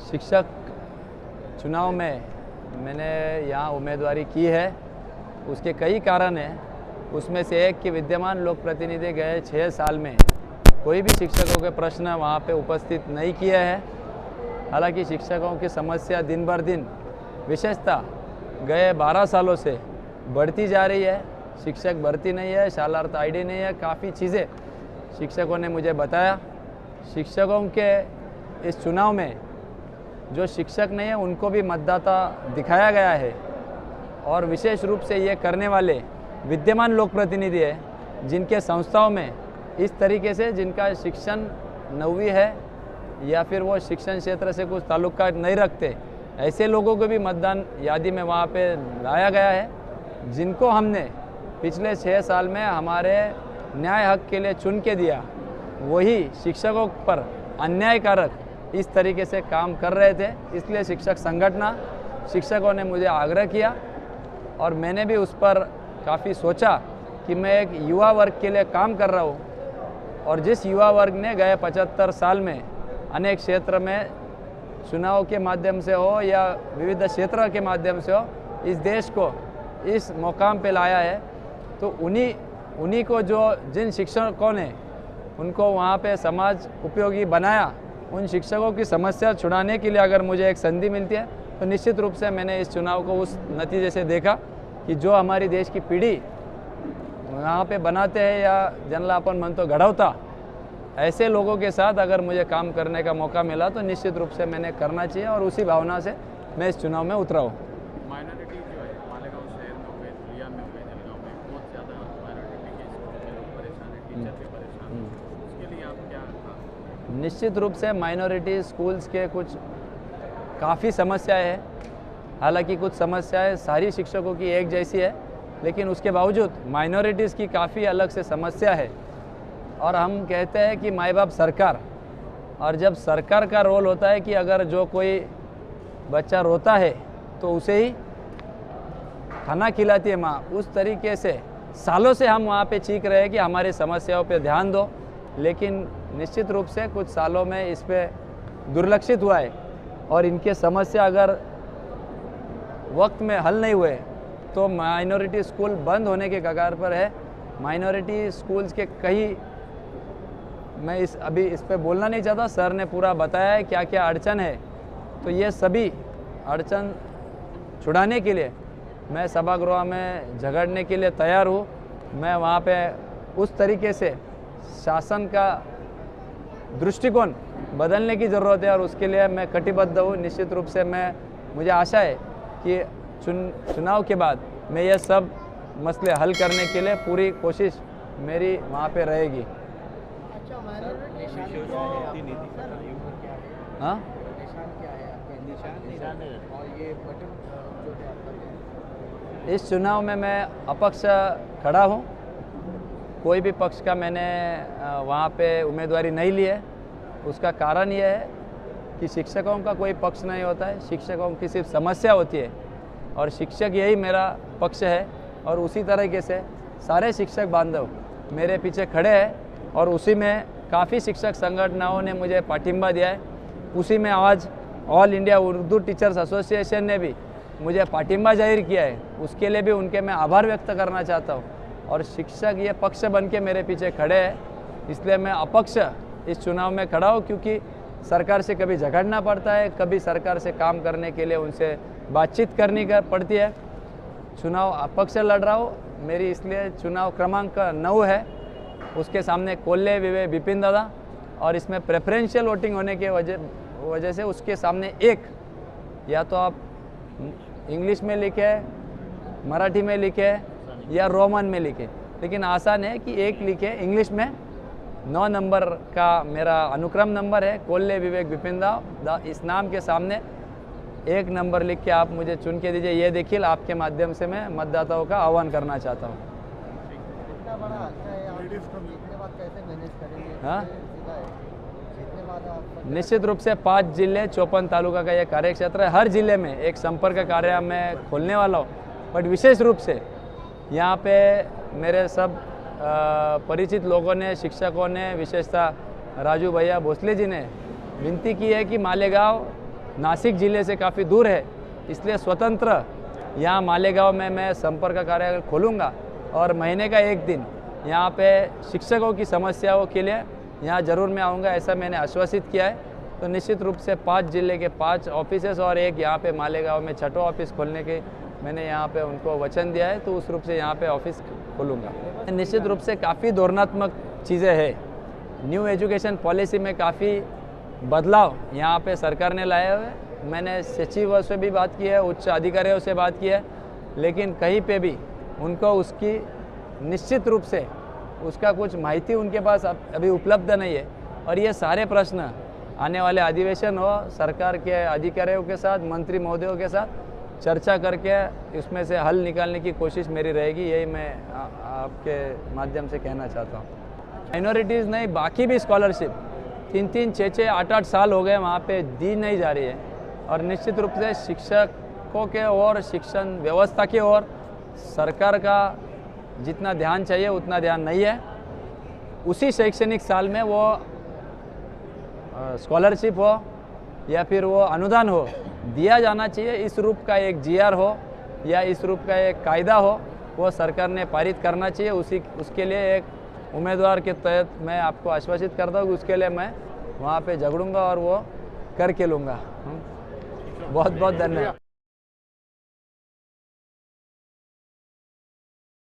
शिक्षक चुनाव में मैंने यहाँ उम्मीदवारी की है। उसके कई कारण हैं। उसमें से एक कि विद्यमान लोक प्रतिनिधि गए 6 साल में कोई भी शिक्षकों के प्रश्न वहाँ पे उपस्थित नहीं किए हैं। हालांकि शिक्षकों की समस्या दिन बर दिन विशेषता गए 12 सालों से बढ़ती जा रही है। शिक्षक भर्ती नहीं है, शालार्थ आईडी नहीं है, काफ़ी चीज़ें शिक्षकों ने मुझे बताया। शिक्षकों के इस चुनाव में जो शिक्षक नहीं है उनको भी मतदाता दिखाया गया है और विशेष रूप से ये करने वाले विद्यमान लोक प्रतिनिधि है जिनके संस्थाओं में इस तरीके से जिनका शिक्षण 9वीं है या फिर वो शिक्षण क्षेत्र से कुछ ताल्लुका नहीं रखते, ऐसे लोगों को भी मतदान यादी में वहाँ पे लाया गया है, जिनको हमने पिछले 6 साल में हमारे न्याय हक के लिए चुन के दिया। वही शिक्षकों पर अन्यायकारक इस तरीके से काम कर रहे थे। इसलिए शिक्षक संगठन शिक्षकों ने मुझे आग्रह किया और मैंने भी उस पर काफ़ी सोचा कि मैं एक युवा वर्ग के लिए काम कर रहा हूँ और जिस युवा वर्ग ने गए 75 साल में अनेक क्षेत्र में चुनाव के माध्यम से हो या विविध क्षेत्र के माध्यम से हो इस देश को इस मुकाम पे लाया है, तो उन्हीं को जो जिन शिक्षकों ने उनको वहाँ पे समाज उपयोगी बनाया, उन शिक्षकों की समस्या छुड़ाने के लिए अगर मुझे एक संधि मिलती है तो निश्चित रूप से मैंने इस चुनाव को उस नतीजे से देखा कि जो हमारी देश की पीढ़ी वहाँ पे बनाते हैं या जनला अपन मन तो घड़वता, ऐसे लोगों के साथ अगर मुझे काम करने का मौका मिला तो निश्चित रूप से मैंने करना चाहिए और उसी भावना से मैं इस चुनाव में उतरा हूँ। माइनॉरिटी जो है मालेगांव शहर में हुए, धुलिया में हुए, जलगांव में बहुत ज़्यादा माइनॉरिटी के स्कूल के लोग परेशान हैं, टीचर भी परेशान हैं, उसके लिए आप क्या? निश्चित रूप से माइनॉरिटी स्कूल्स के कुछ काफ़ी समस्याएं हैं। हालांकि कुछ समस्याएं सारी शिक्षकों की एक जैसी है, लेकिन उसके बावजूद माइनॉरिटीज़ की काफ़ी अलग से समस्या है। और हम कहते हैं कि माँ बाप सरकार, और जब सरकार का रोल होता है कि अगर जो कोई बच्चा रोता है तो उसे ही खाना खिलाती है माँ, उस तरीके से सालों से हम वहाँ पे चीख रहे हैं कि हमारी समस्याओं पे ध्यान दो, लेकिन निश्चित रूप से कुछ सालों में इस पे दुर्लक्षित हुआ है और इनके समस्या अगर वक्त में हल नहीं हुए तो माइनॉरिटी स्कूल बंद होने के कगार पर है। माइनॉरिटी स्कूल्स के कई, मैं अभी इस पे बोलना नहीं चाहता, सर ने पूरा बताया है क्या क्या अड़चन है, तो ये सभी अड़चन छुड़ाने के लिए मैं सभागृह में झगड़ने के लिए तैयार हूँ। मैं वहाँ पे उस तरीके से शासन का दृष्टिकोण बदलने की ज़रूरत है और उसके लिए मैं कटिबद्ध हूँ। निश्चित रूप से मुझे आशा है कि चुनाव के बाद मैं ये सब मसले हल करने के लिए पूरी कोशिश मेरी वहाँ पे रहेगी। अच्छा, हाँ, इस चुनाव में मैं अपक्ष खड़ा हूँ। कोई भी पक्ष का मैंने वहाँ पे उम्मीदवारी नहीं ली है। उसका कारण ये है कि शिक्षकों का कोई पक्ष नहीं होता है, शिक्षकों की सिर्फ समस्या होती है और शिक्षक यही मेरा पक्ष है। और उसी तरीके से सारे शिक्षक बांधव मेरे पीछे खड़े हैं और उसी में काफ़ी शिक्षक संगठनों ने मुझे पाठिंबा दिया है। उसी में आज all India Urdu teachers association ने भी मुझे पाठिंबा जाहिर किया है, उसके लिए भी उनके मैं आभार व्यक्त करना चाहता हूँ। और शिक्षक ये पक्ष बन के मेरे पीछे खड़े हैं, इसलिए मैं अपक्ष इस चुनाव में खड़ा हूँ, क्योंकि सरकार से कभी झगड़ना पड़ता है, कभी सरकार से काम करने के लिए उनसे बातचीत करनी पड़ती है। चुनाव अपक्ष लड़ रहा हूँ, मेरी इसलिए चुनाव क्रमांक 9 है, उसके सामने कोल्ले विवे विपिन दादा, और इसमें प्रेफरेंशियल वोटिंग होने के वजह से उसके सामने एक, या तो आप इंग्लिश में लिखे, मराठी में लिखे या रोमन में लिखे, लेकिन आसान है कि एक लिखे इंग्लिश में। 9 नंबर का मेरा अनुक्रम नंबर है, कोल्ले विवेक विपिन दा। इस नाम के सामने 1 नंबर लिख के आप मुझे चुन के दीजिए। ये देखिए, आपके माध्यम से मैं मतदाताओं का आह्वान करना चाहता हूँ। इतना बड़ा हल्का है, आप जीतने बाद कैसे मैनेज करेंगे? हाँ, जीतने बाद आप निश्चित रूप से 5 जिले 54 तालुका का ये कार्य क्षेत्र है। हर जिले में एक संपर्क कार्य मैं खोलने वाला हूँ, बट विशेष रूप से यहाँ पे मेरे सब परिचित लोगों ने, शिक्षकों ने, विशेषतः राजू भैया भोसले जी ने विनती की है कि मालेगांव नासिक ज़िले से काफ़ी दूर है, इसलिए स्वतंत्र यहाँ मालेगांव में मैं संपर्क कार्यालय खोलूँगा और महीने का एक दिन यहाँ पे शिक्षकों की समस्याओं के लिए यहाँ ज़रूर मैं आऊँगा, ऐसा मैंने आश्वासित किया है। तो निश्चित रूप से 5 जिले के 5 ऑफिसेस और एक यहाँ पे मालेगांव में 6ठा ऑफिस खोलने के मैंने यहाँ पे उनको वचन दिया है, तो उस रूप से यहाँ पे ऑफिस खोलूँगा। निश्चित रूप से काफ़ी धोरणात्मक चीज़ें हैं। न्यू एजुकेशन पॉलिसी में काफ़ी बदलाव यहाँ पे सरकार ने लाए हुए। मैंने सचिवों से भी बात की है, उच्च अधिकारियों से बात की है, लेकिन कहीं पे भी उनको उसकी निश्चित रूप से उसका कुछ माहिती उनके पास अभी उपलब्ध नहीं है। और ये सारे प्रश्न आने वाले अधिवेशन हो, सरकार के अधिकारियों के साथ, मंत्री महोदयों के साथ चर्चा करके इसमें से हल निकालने की कोशिश मेरी रहेगी। यही मैं आपके माध्यम से कहना चाहता हूँ। माइनॉरिटीज़ नहीं, बाकी भी स्कॉलरशिप 3-3, 6-6, 8-8 साल हो गए वहाँ पे दी नहीं जा रही है। और निश्चित रूप से शिक्षकों के और शिक्षण व्यवस्था की ओर सरकार का जितना ध्यान चाहिए उतना ध्यान नहीं है। उसी शैक्षणिक साल में वो स्कॉलरशिप हो या फिर वो अनुदान हो दिया जाना चाहिए। इस रूप का एक GR हो या इस रूप का एक कायदा हो, वो सरकार ने पारित करना चाहिए। उसके लिए एक उम्मीदवार के तहत मैं आपको आश्वासित करता हूँ कि उसके लिए मैं वहाँ पे झगड़ूंगा और वो करके लूँगा। बहुत बहुत धन्यवाद।